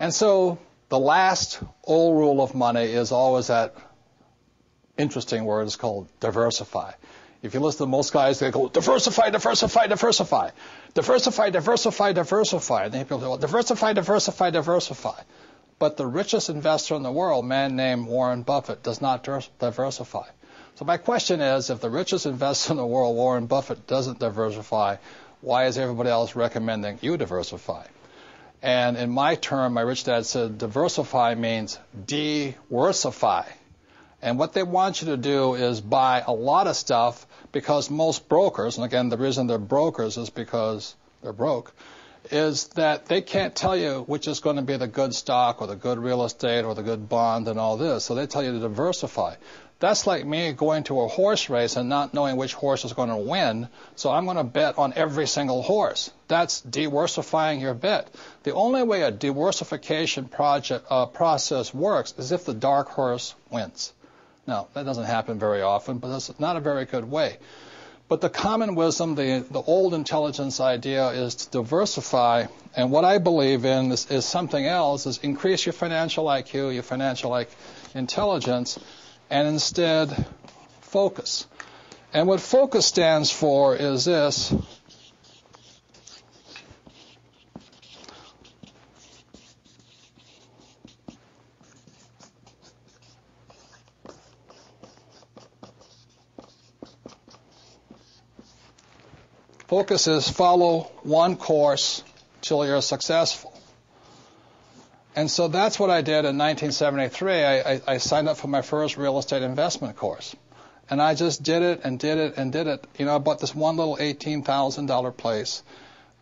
And so the last old rule of money is always that interesting word is called diversify. If you listen to most guys, they go, diversify, diversify, diversify. Diversify, diversify, diversify. And then people go, diversify, diversify, diversify. But the richest investor in the world, a man named Warren Buffett, does not diversify. So my question is, if the richest investor in the world, Warren Buffett, doesn't diversify, why is everybody else recommending you diversify? And in my term, my rich dad said, diversify means de-worsify. And what they want you to do is buy a lot of stuff, because most brokers, and again, the reason they're brokers is because they're broke, is that they can't tell you which is going to be the good stock or the good real estate or the good bond and all this. So they tell you to diversify. That's like me going to a horse race and not knowing which horse is going to win, so I'm going to bet on every single horse. That's diversifying your bet. The only way a diversification process works is if the dark horse wins. Now, that doesn't happen very often, but that's not a very good way. But the common wisdom, the old intelligence idea is to diversify, and what I believe in is something else, is increase your financial IQ, your financial intelligence, and instead focus. And what focus stands for is this. Focus is follow one course till you're successful. And so that's what I did in 1973. I signed up for my first real estate investment course. And I just did it and did it and did it. You know, I bought this one little $18,000 place.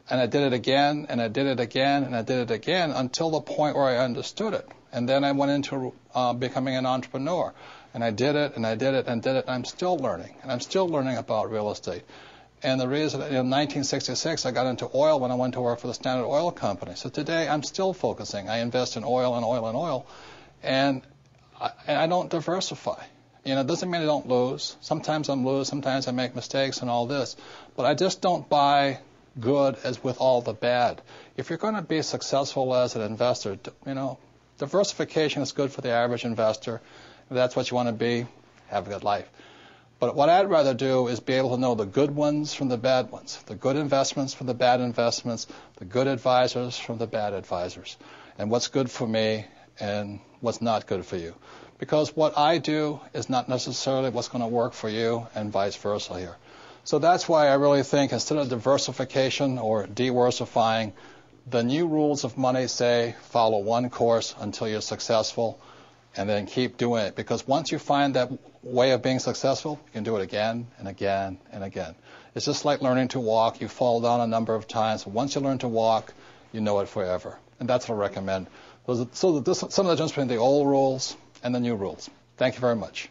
And I did it again, and I did it again, and I did it again until the point where I understood it. And then I went into becoming an entrepreneur. And I did it, and I did it, and did it. And I'm still learning. And I'm still learning about real estate. And the reason, in 1966, I got into oil when I went to work for the Standard Oil Company. So today, I'm still focusing. I invest in oil and oil and oil, and I don't diversify. You know, it doesn't mean I don't lose. Sometimes I lose, sometimes I make mistakes and all this. But I just don't buy good as with all the bad. If you're going to be successful as an investor, you know, diversification is good for the average investor. If that's what you want to be, have a good life. But what I'd rather do is be able to know the good ones from the bad ones, the good investments from the bad investments, the good advisors from the bad advisors, and what's good for me and what's not good for you. Because what I do is not necessarily what's going to work for you, and vice versa here. So that's why I really think instead of diversification or diversifying, the new rules of money say follow one course until you're successful, and then keep doing it. Because once you find that way of being successful, you can do it again and again and again. It's just like learning to walk. You fall down a number of times. Once you learn to walk, you know it forever. And that's what I recommend. So some of the difference between the old rules and the new rules. Thank you very much.